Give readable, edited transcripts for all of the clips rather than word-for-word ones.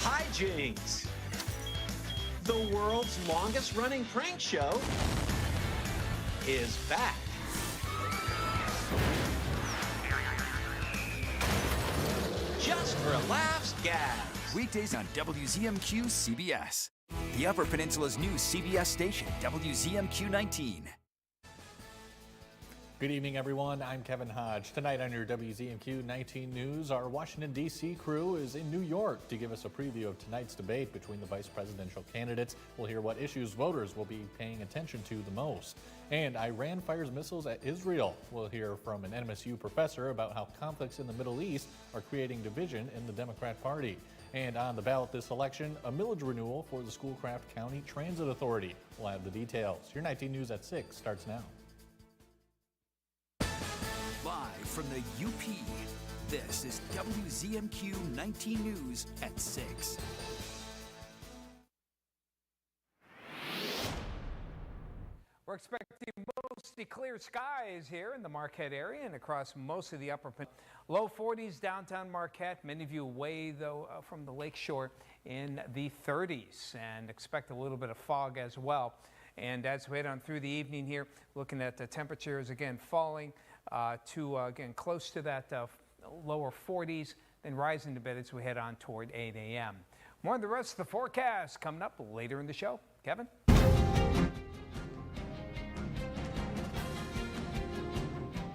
hijinks. The world's longest running prank show is back. Just for laughs, gags. Weekdays on WZMQ CBS. The Upper Peninsula's new CBS station, WZMQ 19. Good evening, everyone. I'm Kevin Hodge. Tonight on your WZMQ 19 News, our Washington, D.C. crew is in New York to give us a preview of tonight's debate between the vice presidential candidates. We'll hear what issues voters will be paying attention to the most. And Iran fires missiles at Israel. We'll hear from an MSU professor about how conflicts in the Middle East are creating division in the Democrat Party. And on the ballot this election, a millage renewal for the Schoolcraft County Transit Authority. We'll have the details. Your 19 News at 6 starts now. Live from the UP, this is WZMQ 19 News at 6. We're expecting mostly clear skies here in the Marquette area and across most of the Upper Peninsula. Low 40s downtown Marquette. Many of you away, though, from the lakeshore in the 30s, and expect a little bit of fog as well. And as we head on through the evening here, looking at the temperatures again falling to again close to that lower 40s, then rising a bit as we head on toward 8 a.m. More on the rest of the forecast coming up later in the show. Kevin?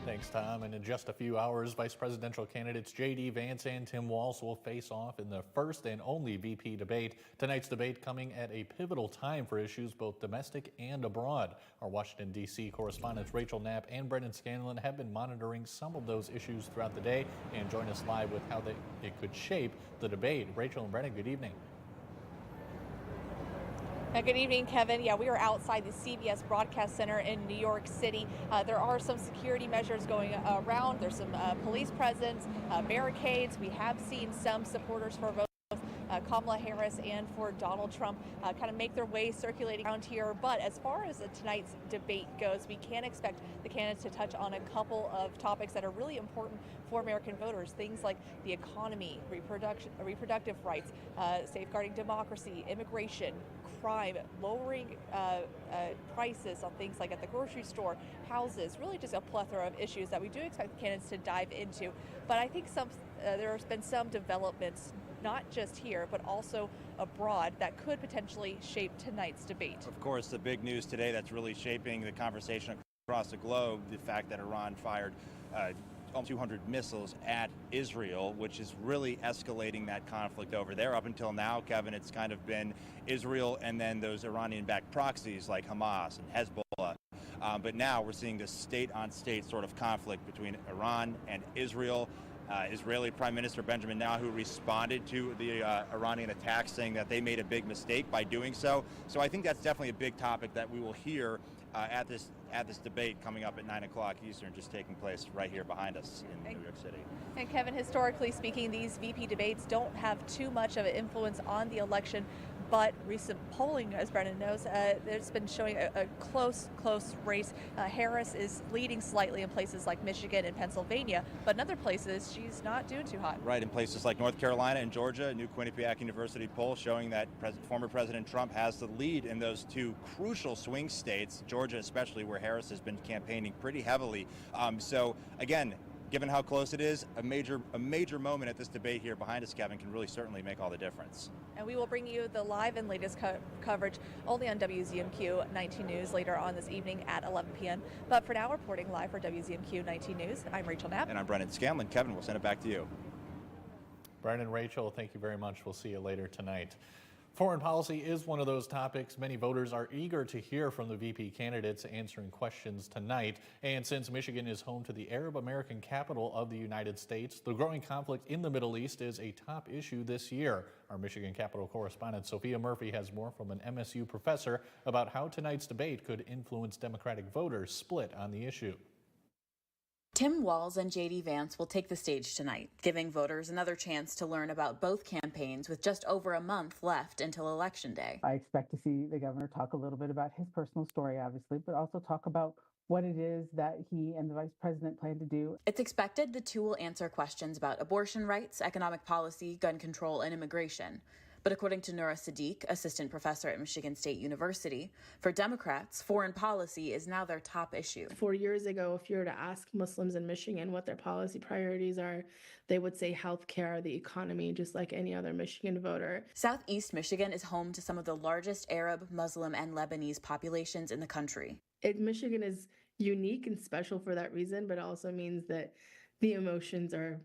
Thanks, Tom. And in just a few hours, vice presidential candidates J.D. Vance and Tim Walz will face off in the first and only VP debate. Tonight's debate coming at a pivotal time for issues both domestic and abroad. Our Washington, D.C. correspondents Rachel Knapp and Brendan Scanlon have been monitoring some of those issues throughout the day and join us live with how it could shape the debate. Rachel and Brendan, good evening. Good evening, Kevin. Yeah, we are outside the CBS Broadcast Center in New York City. There are some security measures going around. There's some police presence, barricades. We have seen some supporters for both Kamala Harris and for Donald Trump kind of make their way circulating around here. But as far as tonight's debate goes, we can expect the candidates to touch on a couple of topics that are really important for American voters. Things like the economy, reproductive rights, safeguarding democracy, immigration, crime, lowering prices on things like at the grocery store, houses, really just a plethora of issues that we do expect the candidates to dive into. But I think there has been some developments, not just here, but also abroad, that could potentially shape tonight's debate. Of course, the big news today that's really shaping the conversation across the globe, the fact that Iran fired 200 missiles at Israel, which is really escalating that conflict over there. Up until now, Kevin, it's kind of been Israel and then those Iranian-backed proxies like Hamas and Hezbollah. But now we're seeing this state-on-state sort of conflict between Iran and Israel. Israeli Prime Minister Benjamin Netanyahu responded to the Iranian attack, saying that they made a big mistake by doing so. So I think that's definitely a big topic that we will hear at this debate coming up at 9 o'clock Eastern, just taking place right here behind us in New York City. And Kevin, historically speaking, these VP debates don't have too much of an influence on the election. But recent polling, as Brendan knows, there's been showing a close race. Harris is leading slightly in places like Michigan and Pennsylvania, but in other places, she's not doing too hot. Right, in places like North Carolina and Georgia, a new Quinnipiac University poll showing that former President Trump has the lead in those two crucial swing states, Georgia especially, where Harris has been campaigning pretty heavily. So, again, given how close it is, a major moment at this debate here behind us, Kevin, can really certainly make all the difference. And we will bring you the live and latest coverage only on WZMQ 19 News later on this evening at 11 p.m. But for now, reporting live for WZMQ 19 News, I'm Rachel Knapp. And I'm Brendan Scanlon. Kevin, we'll send it back to you. Brendan, Rachel, thank you very much. We'll see you later tonight. Foreign policy is one of those topics. Many voters are eager to hear from the VP candidates answering questions tonight. And since Michigan is home to the Arab American capital of the United States, the growing conflict in the Middle East is a top issue this year. Our Michigan Capitol correspondent Sophia Murphy has more from an MSU professor about how tonight's debate could influence Democratic voters split on the issue. Tim Walz and J.D. Vance will take the stage tonight, giving voters another chance to learn about both campaigns with just over a month left until Election Day. I expect to see the governor talk a little bit about his personal story, obviously, but also talk about what it is that he and the vice president plan to do. It's expected the two will answer questions about abortion rights, economic policy, gun control, and immigration. But according to Noura Sadiq, assistant professor at Michigan State University, for Democrats, foreign policy is now their top issue. 4 years ago, if you were to ask Muslims in Michigan what their policy priorities are, they would say healthcare, the economy, just like any other Michigan voter. Southeast Michigan is home to some of the largest Arab, Muslim, and Lebanese populations in the country. Michigan is unique and special for that reason, but it also means that the emotions are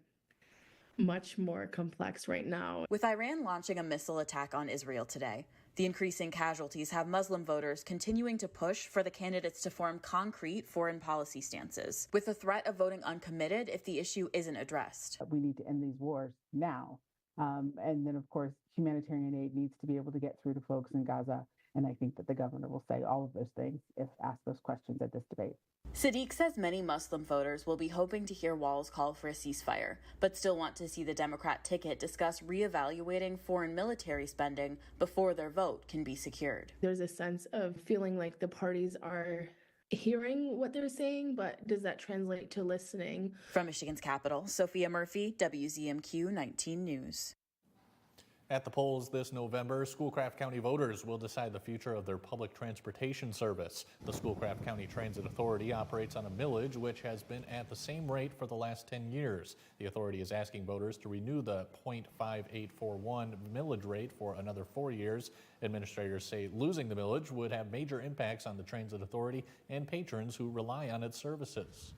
much more complex right now. With Iran launching a missile attack on Israel today, the increasing casualties have Muslim voters continuing to push for the candidates to form concrete foreign policy stances, with the threat of voting uncommitted if the issue isn't addressed. We need to end these wars now. And then, of course, humanitarian aid needs to be able to get through to folks in Gaza. And I think that the governor will say all of those things if asked those questions at this debate. Sadiq says many Muslim voters will be hoping to hear Walz call for a ceasefire, but still want to see the Democrat ticket discuss reevaluating foreign military spending before their vote can be secured. There's a sense of feeling like the parties are hearing what they're saying, but does that translate to listening? From Michigan's capital, Sophia Murphy, WZMQ 19 News. At the polls this November, Schoolcraft County voters will decide the future of their public transportation service. The Schoolcraft County Transit Authority operates on a millage, which has been at the same rate for the last 10 years. The authority is asking voters to renew the .5841 millage rate for another 4 years. Administrators say losing the millage would have major impacts on the Transit Authority and patrons who rely on its services.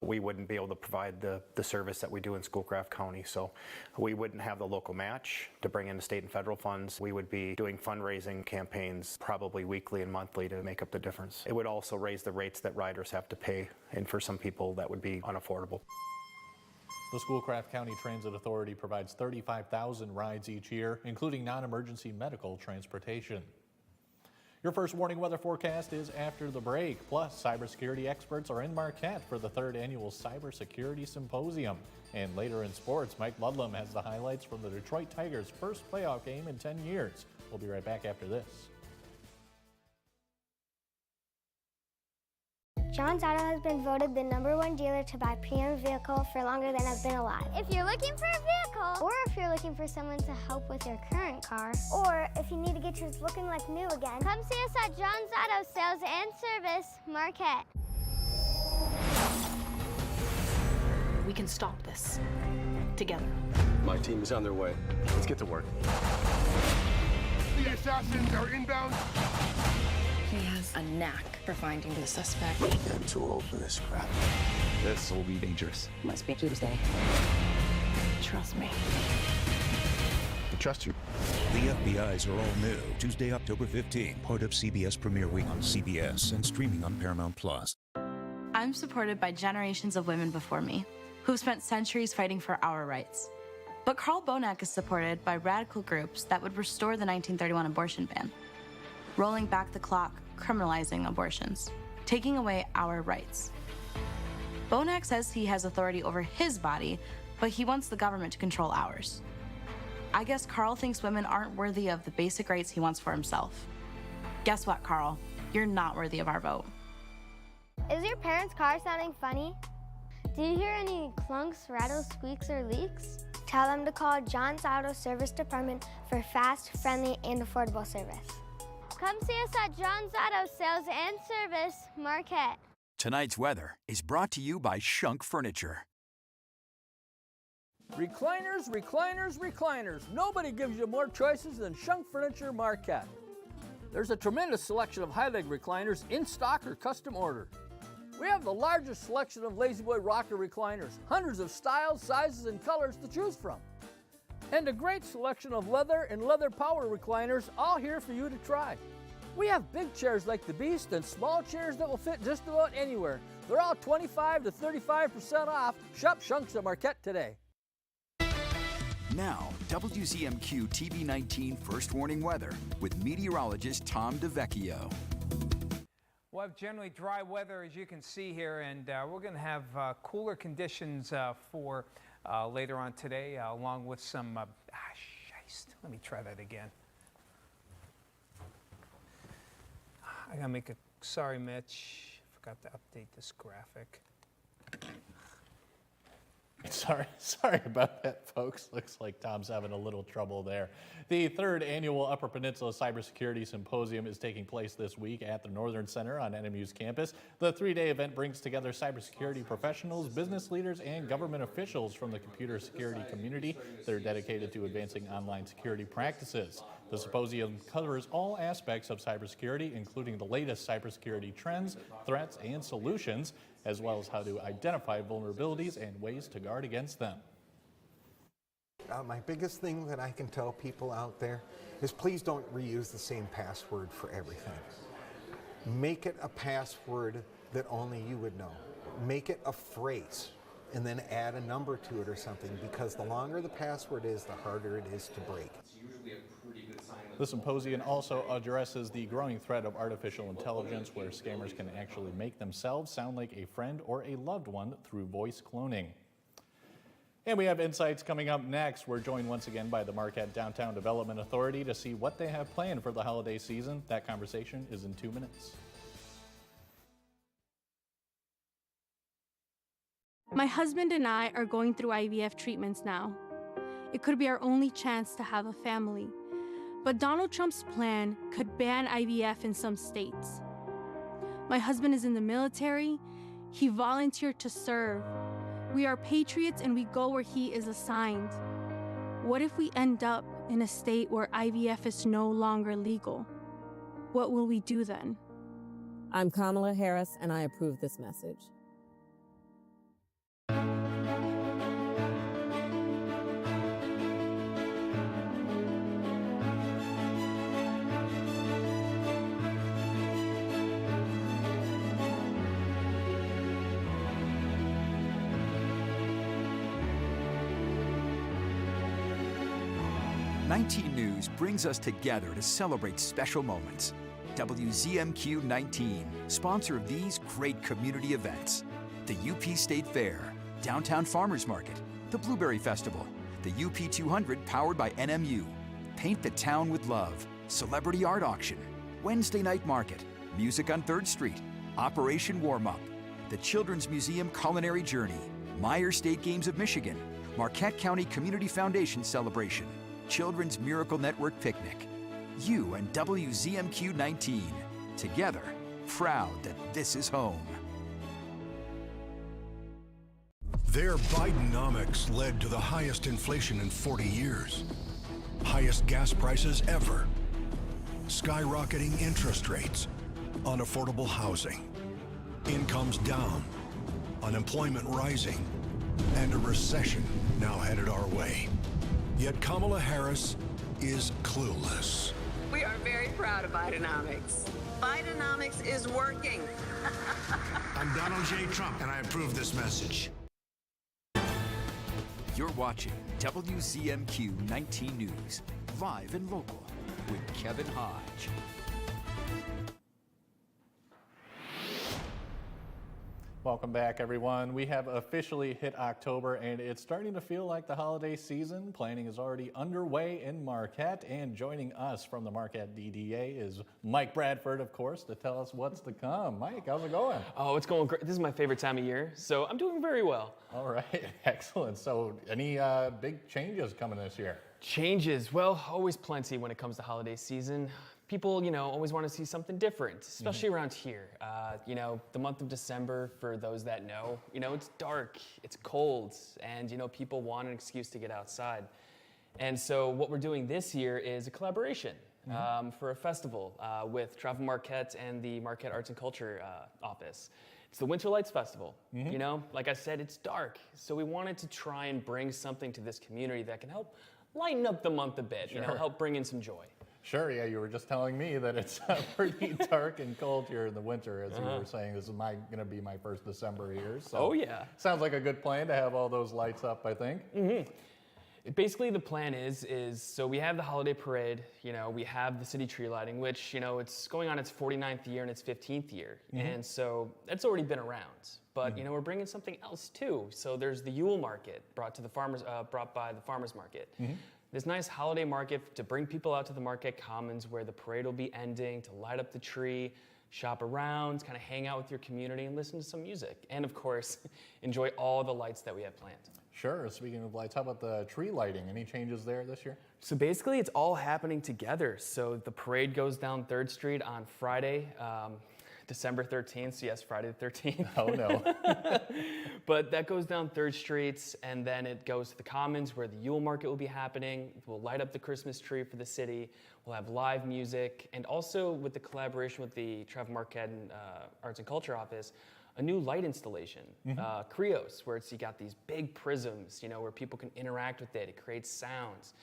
We wouldn't be able to provide the service that we do in Schoolcraft County, so we wouldn't have the local match to bring in the state and federal funds. We would be doing fundraising campaigns probably weekly and monthly to make up the difference. It would also raise the rates that riders have to pay, and for some people that would be unaffordable. The Schoolcraft County Transit Authority provides 35,000 rides each year, including non-emergency medical transportation. Your first warning weather forecast is after the break. Plus, cybersecurity experts are in Marquette for the 3rd annual Cybersecurity Symposium. And later in sports, Mike Ludlam has the highlights from the Detroit Tigers' first playoff game in 10 years. We'll be right back after this. John's Auto has been voted the #1 dealer to buy pre-owned vehicle for longer than I've been alive. If you're looking for a vehicle, or if you're looking for someone to help with your current car, or if you need to get yours looking like new again, come see us at John's Auto Sales and Service, Marquette. We can stop this together. My team is on their way. Let's get to work. The assassins are inbound. He has a knack for finding the suspect. I'm too old for this crap. This will be dangerous. Must be Tuesday. Trust me. I trust you. The FBI's are all new. Tuesday, October 15, part of CBS Premiere Week on CBS and streaming on Paramount+. I'm supported by generations of women before me who've spent centuries fighting for our rights. But Carl Bonac is supported by radical groups that would restore the 1931 abortion ban, rolling back the clock, criminalizing abortions, taking away our rights. Bonac says he has authority over his body, but he wants the government to control ours. I guess Carl thinks women aren't worthy of the basic rights he wants for himself. Guess what, Carl? You're not worthy of our vote. Is your parents' car sounding funny? Do you hear any clunks, rattles, squeaks, or leaks? Tell them to call John's Auto Service Department for fast, friendly, and affordable service. Come see us at John's Auto Sales and Service, Marquette. Tonight's weather is brought to you by Shunk Furniture. Recliners, recliners, recliners. Nobody gives you more choices than Shunk Furniture Marquette. There's a tremendous selection of high-leg recliners in stock or custom order. We have the largest selection of Lazy Boy rocker recliners, hundreds of styles, sizes, and colors to choose from. And a great selection of leather and leather power recliners, all here for you to try. We have big chairs like the Beast and small chairs that will fit just about anywhere. They're all 25 to 35% off. Shop Shunks at Marquette today. Now, WZMQ TV19 First Warning Weather with meteorologist Tom DeVecchio. We'll have generally dry weather, as you can see here, and we're going to have cooler conditions for later on today, along with some, let me try that again. I gotta make a, sorry Mitch, forgot to update this graphic. right, sorry about that, folks. Looks like Tom's having a little trouble there. The third annual Upper Peninsula Cybersecurity Symposium is taking place this week at the Northern Center on NMU's campus. The three-day event brings together cybersecurity professionals, business leaders, and government officials from the computer security community that are dedicated to advancing online security practices. The symposium covers all aspects of cybersecurity, including the latest cybersecurity trends, threats, and solutions, as well as how to identify vulnerabilities and ways to guard against them. My biggest thing that I can tell people out there is please don't reuse the same password for everything. Make it a password that only you would know. Make it a phrase and then add a number to it or something, because the longer the password is, the harder it is to break. The symposium also addresses the growing threat of artificial intelligence, where scammers can actually make themselves sound like a friend or a loved one through voice cloning. And we have insights coming up next. We're joined once again by the Marquette Downtown Development Authority to see what they have planned for the holiday season. That conversation is in 2 minutes. My husband and I are going through IVF treatments now. It could be our only chance to have a family. But Donald Trump's plan could ban IVF in some states. My husband is in the military. He volunteered to serve. We are patriots and we go where he is assigned. What if we end up in a state where IVF is no longer legal? What will we do then? I'm Kamala Harris, and I approve this message. News brings us together to celebrate special moments. WZMQ 19, sponsor of these great community events: the UP State Fair, Downtown Farmers Market, the Blueberry Festival, the UP 200 powered by NMU, Paint the Town with Love, Celebrity Art Auction, Wednesday Night Market, Music on 3rd Street, Operation Warm Up, the Children's Museum Culinary Journey, Meyer State Games of Michigan, Marquette County Community Foundation Celebration, Children's Miracle Network Picnic. You and WZMQ 19, together, proud that this is home. Their Bidenomics led to the highest inflation in 40 years, highest gas prices ever, skyrocketing interest rates, unaffordable housing, incomes down, unemployment rising, and a recession now headed our way. Yet Kamala Harris is clueless. We are very proud of Bidenomics. Bidenomics is working. I'm Donald J. Trump, and I approve this message. You're watching WZMQ 19 News, live and local, with Kevin Hodge. Welcome back, everyone. We have officially hit October, and it's starting to feel like the holiday season. Planning is already underway in Marquette, and joining us from the Marquette DDA is Mike Bradford, of course, to tell us what's to come. Mike, how's it going? Oh, it's going great. This is my favorite time of year, so I'm doing very well. All right, excellent. So any big changes coming this year? Changes? Well, always plenty when it comes to holiday season. People, always want to see something different, especially around here. The month of December, for those that know, it's dark, it's cold, and, people want an excuse to get outside. And so what we're doing this year is a collaboration for a festival with Travel Marquette and the Marquette Arts and Culture office. It's the Winter Lights Festival. Like I said, it's dark. So we wanted to try and bring something to this community that can help lighten up the month a bit, Sure. help bring in some joy. Sure, yeah, you were just telling me that it's pretty dark and cold here in the winter, as you were saying. This is going to be my first December here. So oh, yeah. Sounds like a good plan to have all those lights up, I think. Basically, the plan is so we have the holiday parade, we have the city tree lighting, which, it's going on its 49th year and its 15th year. And so that's already been around. But, we're bringing something else, too. So there's the Yule Market brought by the Farmers Market. This nice holiday market to bring people out to the Marquette Commons where the parade will be ending, to light up the tree, shop around, kind of hang out with your community and listen to some music. And of course, enjoy all the lights that we have planned. Sure. Speaking of lights, how about the tree lighting? Any changes there this year? So basically, it's all happening together. So the parade goes down 3rd Street on Friday, December 13th. So yes, Friday the 13th. Oh, no. But that goes down 3rd Street, and then it goes to the Commons, where the Yule Market will be happening. We'll light up the Christmas tree for the city. We'll have live music, and also with the collaboration with the Trev Marquette Arts and Culture Office, a new light installation, Krios, where you got these big prisms, where people can interact with it. It creates sounds.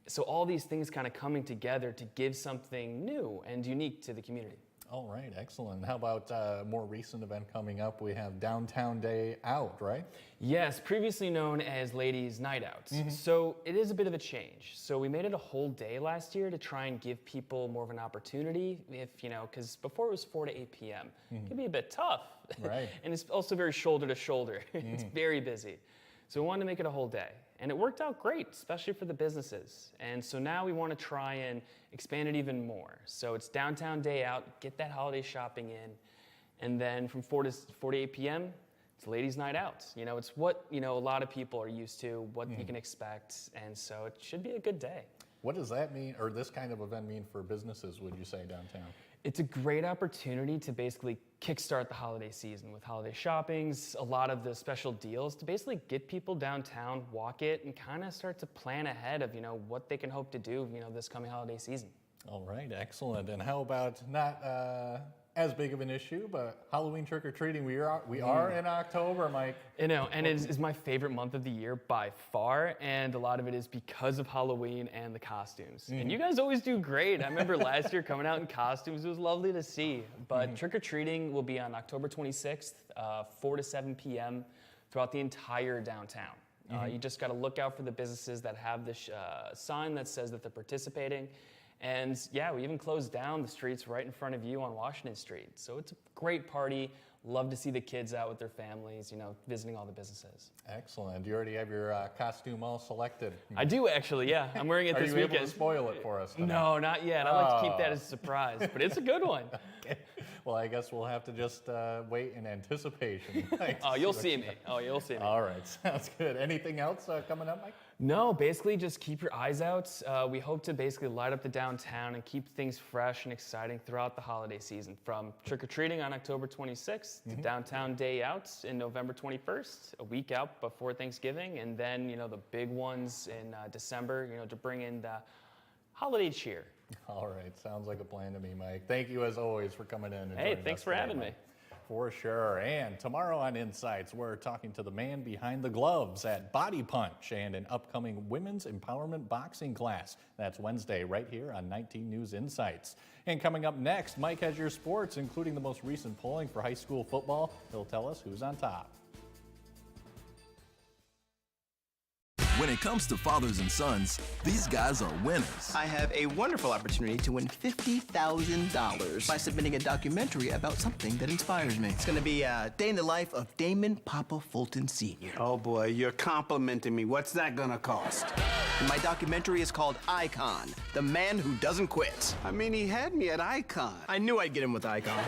So all these things kind of coming together to give something new and unique to the community. All right, excellent. How about a more recent event coming up? We have Downtown Day Out, right? Yes, previously known as Ladies Night Out. So it is a bit of a change. So we made it a whole day last year to try and give people more of an opportunity, because before it was 4 to 8 p.m. It can be a bit tough. Right. And it's also very shoulder to shoulder. It's very busy. So we wanted to make it a whole day. And it worked out great, especially for the businesses. And so now we want to try and expand it even more. So it's Downtown Day Out, get that holiday shopping in. And then from 4 to 8 p.m., it's Ladies Night Out. It's what, a lot of people are used to, what you can expect. And so it should be a good day. What does that mean, or this kind of event mean for businesses, would you say, downtown? It's a great opportunity to basically kickstart the holiday season with holiday shoppings, a lot of the special deals to basically get people downtown, walk it, and kind of start to plan ahead of, what they can hope to do, this coming holiday season. All right, excellent. And how about not as big of an issue, but Halloween trick-or-treating? We are in October, Mike. And it is my favorite month of the year by far, and a lot of it is because of Halloween and the costumes. And you guys always do great. I remember last year coming out in costumes. It was lovely to see. But trick-or-treating will be on October 26th, 4 to 7 p.m. throughout the entire downtown. You just got to look out for the businesses that have this sign that says that they're participating. And yeah, we even closed down the streets right in front of you on Washington Street. So it's a great party. Love to see the kids out with their families, visiting all the businesses. Excellent. Do you already have your costume all selected? I do actually, yeah. I'm wearing it this weekend. Are you able to spoil it for us tonight? No, not yet. I like to keep that as a surprise, but it's a good one. Okay. Well, I guess we'll have to just wait in anticipation. You'll see me. You'll see me. All right, sounds good. Anything else coming up, Mike? No, basically just keep your eyes out. We hope to basically light up the downtown and keep things fresh and exciting throughout the holiday season, from trick-or-treating on October 26th to Downtown Day Out in November 21st, a week out before Thanksgiving, and then, the big ones in December, to bring in the holiday cheer. All right, sounds like a plan to me, Mike. Thank you as always for coming in. And hey, thanks for having me. For sure. And tomorrow on Insights, we're talking to the man behind the gloves at Body Punch and an upcoming women's empowerment boxing class. That's Wednesday right here on 19 News Insights. And coming up next, Mike has your sports, including the most recent polling for high school football. He'll tell us who's on top. When it comes to fathers and sons, these guys are winners. I have a wonderful opportunity to win $50,000 by submitting a documentary about something that inspires me. It's going to be a day in the life of Damon Papa Fulton Sr. Oh boy, you're complimenting me. What's that gonna cost? And my documentary is called Icon, the man who doesn't quit. I mean, he had me at Icon. I knew I'd get him with Icon.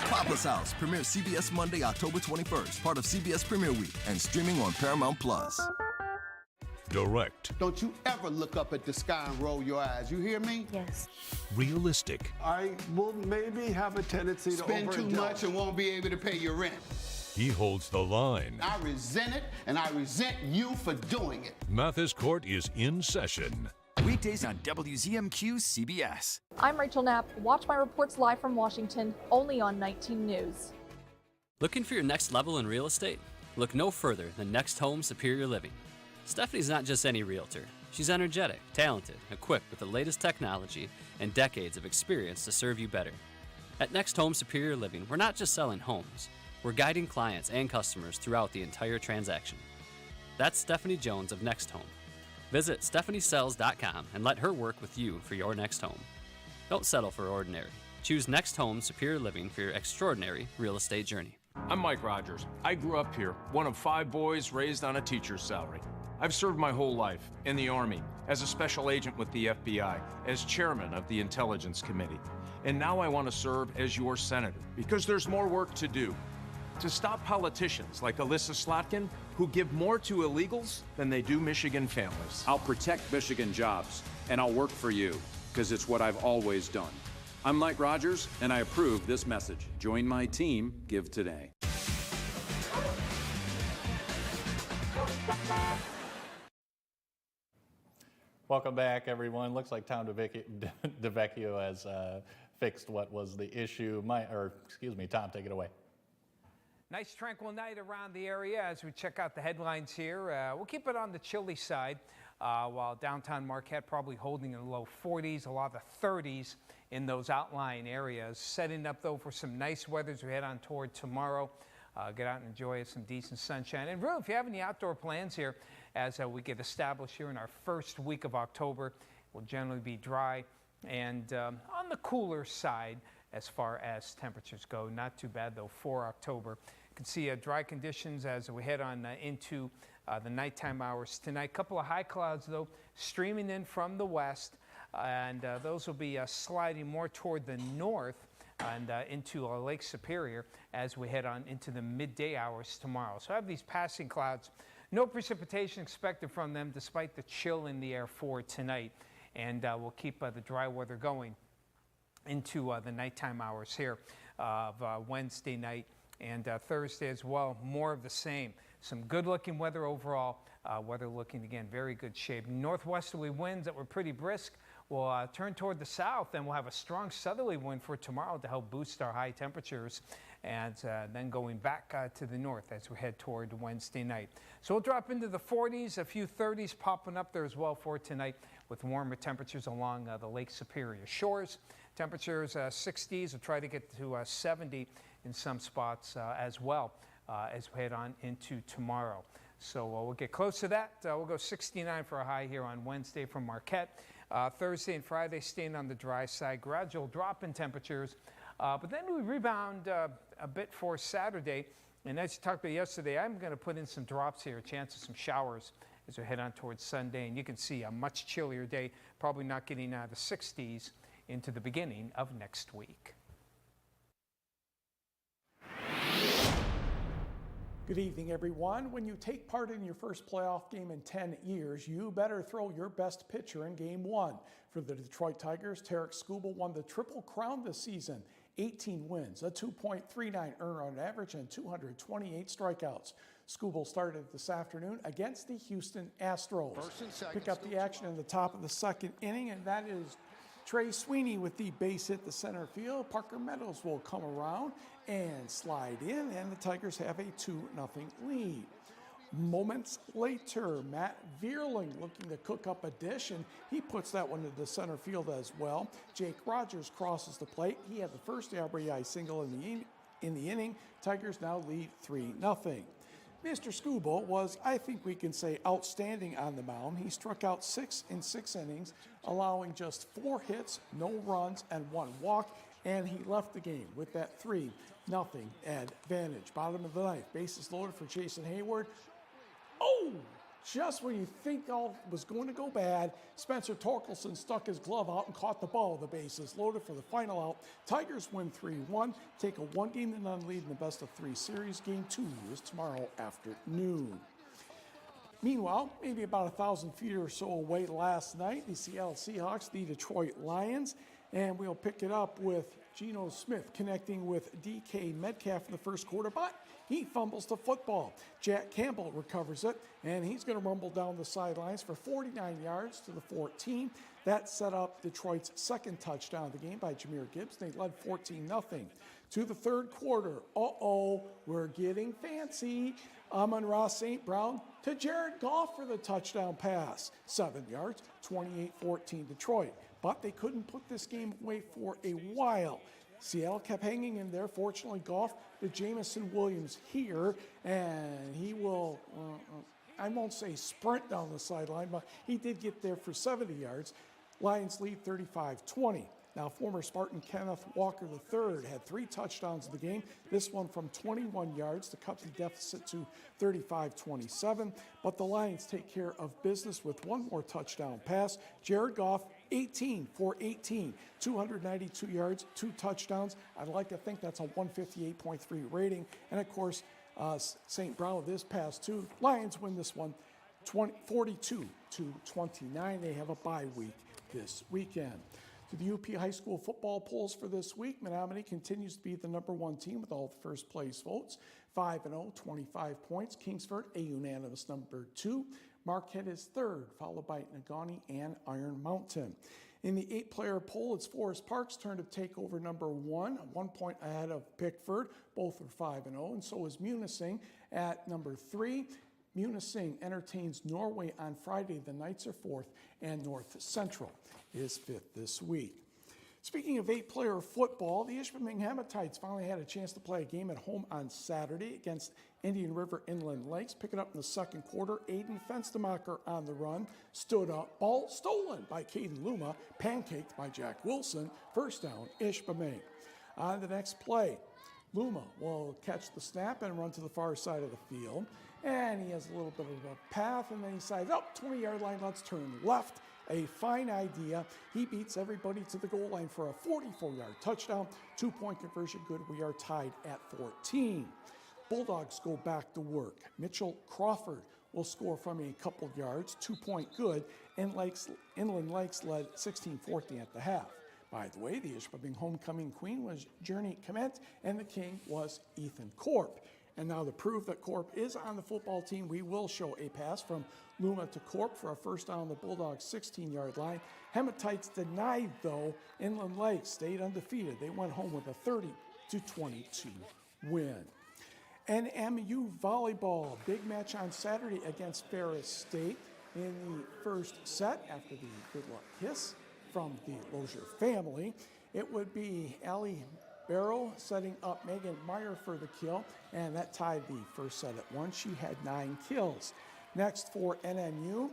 Papa's House premieres CBS Monday, October 21st, part of CBS Premiere Week, and streaming on Paramount+. Direct. Don't you ever look up at the sky and roll your eyes. You hear me? Yes. Realistic. I will maybe have a tendency to spend too much and won't be able to pay your rent. He holds the line. I resent it, and I resent you for doing it. Mathis Court is in session. Weekdays on WZMQ CBS. I'm Rachel Knapp. Watch my reports live from Washington, only on 19 News. Looking for your next level in real estate? Look no further than Next Home Superior Living. Stephanie's not just any realtor. She's energetic, talented, equipped with the latest technology, and decades of experience to serve you better. At Next Home Superior Living, we're not just selling homes. We're guiding clients and customers throughout the entire transaction. That's Stephanie Jones of Next Home. Visit stephaniesells.com and let her work with you for your next home. Don't settle for ordinary. Choose Next Home Superior Living for your extraordinary real estate journey. I'm Mike Rogers. I grew up here, one of 5 boys raised on a teacher's salary. I've served my whole life in the Army, as a special agent with the FBI, as chairman of the Intelligence Committee. And now I want to serve as your senator, because there's more work to do. to stop politicians like Alyssa Slotkin who give more to illegals than they do Michigan families. I'll protect Michigan jobs, and I'll work for you, because it's what I've always done. I'm Mike Rogers, and I approve this message. Join my team. Give today. Welcome back, everyone. Looks like Tom DeVecchio has fixed what was the issue. Tom, take it away. Nice tranquil night around the area as we check out the headlines here. We'll keep it on the chilly side, while downtown Marquette probably holding in the low 40s, a lot of the 30s in those outlying areas. Setting up, though, for some nice weather as we head on toward tomorrow. Get out and enjoy some decent sunshine. And really, if you have any outdoor plans here, as we get established here in our first week of October, will generally be dry and on the cooler side as far as temperatures go. Not too bad, though, for October. You can see dry conditions as we head on into the nighttime hours tonight. Couple of high clouds, though, streaming in from the west, and those will be sliding more toward the north and into Lake Superior as we head on into the midday hours tomorrow. So I have these passing clouds. No precipitation expected from them despite the chill in the air for tonight. And we'll keep the dry weather going into the nighttime hours here of Wednesday night and Thursday as well. More of the same. Some good looking weather overall. Weather looking, again, very good shape. Northwesterly winds that were pretty brisk will turn toward the south, and we'll have a strong southerly wind for tomorrow to help boost our high temperatures, and then going back to the north as we head toward Wednesday night. So we'll drop into the 40s, a few 30s popping up there as well for tonight, with warmer temperatures along the Lake Superior shores. Temperatures 60s, we'll try to get to 70 in some spots as well as we head on into tomorrow. So we'll get close to that. We'll go 69 for a high here on Wednesday from Marquette. Thursday and Friday staying on the dry side. Gradual drop in temperatures. But then we rebound a bit for Saturday. And as you talked about yesterday, I'm going to put in some drops here, a chance of some showers as we head on towards Sunday. And you can see a much chillier day, probably not getting out of the 60s into the beginning of next week. Good evening, everyone. When you take part in your first playoff game in 10 years, you better throw your best pitcher in Game 1. For the Detroit Tigers, Tarek Skubal won the Triple Crown this season. 18 wins, a 2.39 earned run average, and 228 strikeouts. Skubal started this afternoon against the Houston Astros. Pick up the action in the top of the second inning, and that is Trey Sweeney with the base hit to center field. Parker Meadows will come around and slide in, and the Tigers have a 2-0 lead. Moments later, Matt Vierling looking to cook up a dish, and he puts that one into center field as well. Jake Rogers crosses the plate. He had the first RBI single in the inning. Tigers now lead 3-0. Mr. Skubal was, I think we can say, outstanding on the mound. He struck out 6 in 6 innings, allowing just 4 hits, no runs, and 1 walk, and he left the game with that 3-0 advantage. Bottom of the ninth, bases loaded for Jason Hayward. Oh, just when you think all was going to go bad, Spencer Torkelson stuck his glove out and caught the ball. The bases loaded for the final out. Tigers win 3-1, take a 1-0 lead in the best-of-3 series. Game 2 is tomorrow afternoon. Meanwhile, maybe about 1,000 feet or so away last night, the Seattle Seahawks, the Detroit Lions, and we'll pick it up with Geno Smith connecting with DK Metcalf in the first quarter, but he fumbles the football. Jack Campbell recovers it, and he's going to rumble down the sidelines for 49 yards to the 14. That set up Detroit's second touchdown of the game by Jahmyr Gibbs. They led 14-0. To the third quarter, we're getting fancy. Amon-Ra St. Brown to Jared Goff for the touchdown pass. 7 yards, 28-14 Detroit. But they couldn't put this game away for a while. Seattle kept hanging in there. Fortunately, Goff to Jamison Williams here, and he will, I won't say sprint down the sideline, but he did get there for 70 yards. Lions lead 35-20. Now, former Spartan Kenneth Walker III had 3 touchdowns in the game, this one from 21 yards to cut the deficit to 35-27. But the Lions take care of business with 1 more touchdown pass. Jared Goff, 18 for 18, 292 yards, 2 touchdowns. I'd like to think that's a 158.3 rating. And of course, St. Brown this past 2. Lions win this one 42-29. They have a bye week this weekend. To the UP High School football polls for this week, Menominee continues to be the #1 team with all the first place votes. 5-0, 25 points. Kingsford, a unanimous #2. Marquette is 3rd, followed by Negaunee and Iron Mountain. In the 8-player poll, it's Forest Park's turn to take over #1, 1 point ahead of Pickford. Both are 5-0, and so is Munising at #3. Munising entertains Norway on Friday. The Knights are 4th, and North Central is 5th this week. Speaking of 8-player football, the Ishpeming Hematites finally had a chance to play a game at home on Saturday against Indian River Inland Lakes. Pick it up in the second quarter. Aiden Fenstemacher on the run. Stood up. Ball stolen by Caden Luma. Pancaked by Jack Wilson. First down, Ishpeming. On the next play, Luma will catch the snap and run to the far side of the field. And he has a little bit of a path, and then he decides, 20-yard line, let's turn left. A fine idea. He beats everybody to the goal line for a 44-yard touchdown. 2-point conversion good. We are tied at 14. Bulldogs go back to work. Mitchell Crawford will score from a couple yards. 2-point good. Inland Lakes led 16-14 at the half. By the way, the Ishpeming homecoming queen was Journey Kement, and the king was Ethan Corp. And now to prove that Corp is on the football team, we will show a pass from Luma to Corp for a first down on the Bulldogs' 16-yard line. Hematites denied, though. Inland Lakes stayed undefeated. They went home with a 30-22 win. NMU volleyball, big match on Saturday against Ferris State in the first set after the good luck kiss from the Lozier family. It would be Allie Barrow setting up Megan Meyer for the kill, and that tied the first set at 1. She had 9 kills. Next for NMU,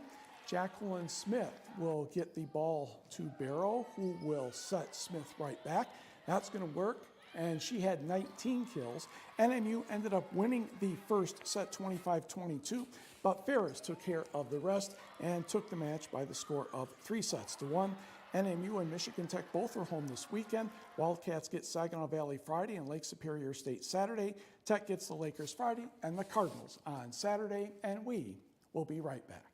Jacqueline Smith will get the ball to Barrow, who will set Smith right back. That's going to work, and she had 19 kills. NMU ended up winning the first set 25-22, but Ferris took care of the rest and took the match by the score of 3-1. NMU and Michigan Tech both are home this weekend. Wildcats get Saginaw Valley Friday and Lake Superior State Saturday. Tech gets the Lakers Friday and the Cardinals on Saturday, and we will be right back.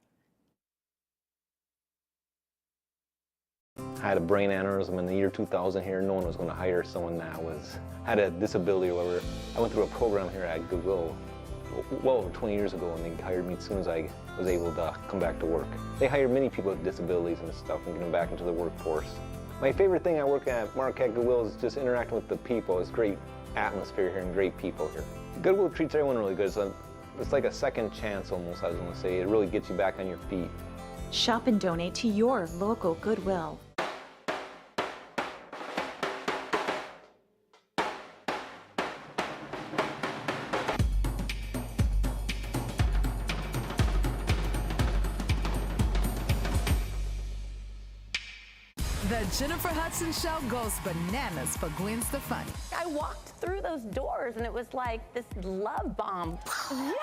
I had a brain aneurysm in the year 2000 here. No one was going to hire someone that had a disability or whatever. I went through a program here at Goodwill well over 20 years ago, and they hired me as soon as I was able to come back to work. They hired many people with disabilities and stuff and get them back into the workforce. My favorite thing I work at Marquette Goodwill is just interacting with the people. It's great atmosphere here and great people here. Goodwill treats everyone really good. It's like a second chance almost, I was going to say. It really gets you back on your feet. Shop and donate to your local Goodwill. The Jennifer Hudson Show goes bananas for Gwen Stefani. I walked through those doors and it was like this love bomb. Yay!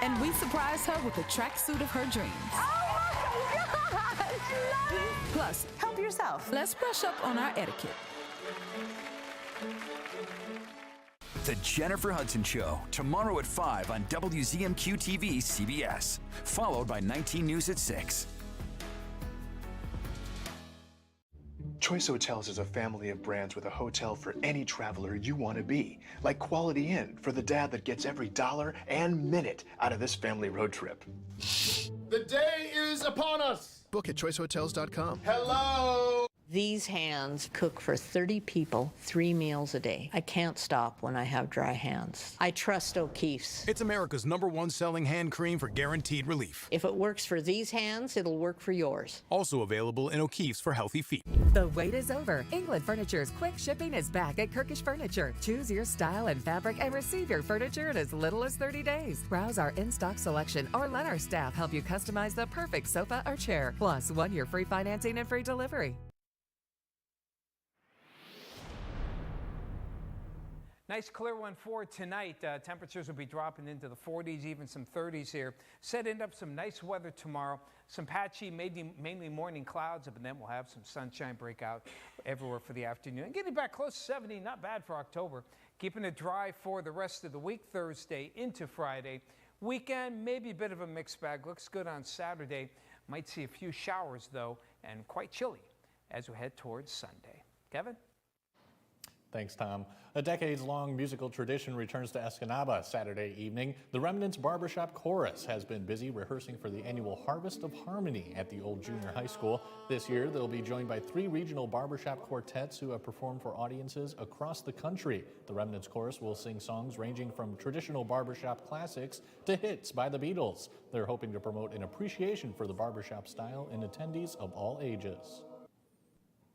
And we surprised her with the tracksuit of her dreams. Oh my God! I love it! Plus, help yourself. Let's brush up on our etiquette. The Jennifer Hudson Show, tomorrow at 5 on WZMQ TV CBS, followed by 19 News at 6. Choice Hotels is a family of brands with a hotel for any traveler you want to be. Like Quality Inn for the dad that gets every dollar and minute out of this family road trip. The day is upon us. Book at choicehotels.com. Hello. These hands cook for 30 people 3 meals a day. I can't stop when I have dry hands. I trust O'Keeffe's. It's America's #1 selling hand cream for guaranteed relief. If it works for these hands, it'll work for yours. Also available in O'Keeffe's for healthy feet. The wait is over. England Furniture's quick shipping is back at Kirkish Furniture. Choose your style and fabric and receive your furniture in as little as 30 days. Browse our in-stock selection or let our staff help you customize the perfect sofa or chair. Plus 1 year free financing and free delivery. Nice clear one for tonight. Temperatures will be dropping into the 40s, even some 30s here. Setting up some nice weather tomorrow. Some patchy, mainly morning clouds, but then we'll have some sunshine break out everywhere for the afternoon. And getting back close to 70, not bad for October. Keeping it dry for the rest of the week, Thursday into Friday. Weekend, maybe a bit of a mixed bag. Looks good on Saturday. Might see a few showers, though, and quite chilly as we head towards Sunday. Kevin? Thanks, Tom. A decades-long musical tradition returns to Escanaba Saturday evening. The Remnants Barbershop Chorus has been busy rehearsing for the annual Harvest of Harmony at the old junior high school. This year, they'll be joined by 3 regional barbershop quartets who have performed for audiences across the country. The Remnants Chorus will sing songs ranging from traditional barbershop classics to hits by the Beatles. They're hoping to promote an appreciation for the barbershop style in attendees of all ages.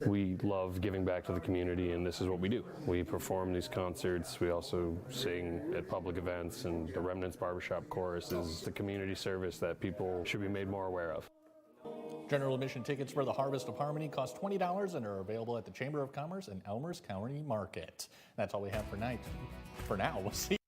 We love giving back to the community, and this is what we do. We perform these concerts. We also sing at public events, and the Remnants Barbershop Chorus is the community service that people should be made more aware of. General admission tickets for the Harvest of Harmony cost $20 and are available at the Chamber of Commerce and Elmer's County Market. That's all we have for now. We'll see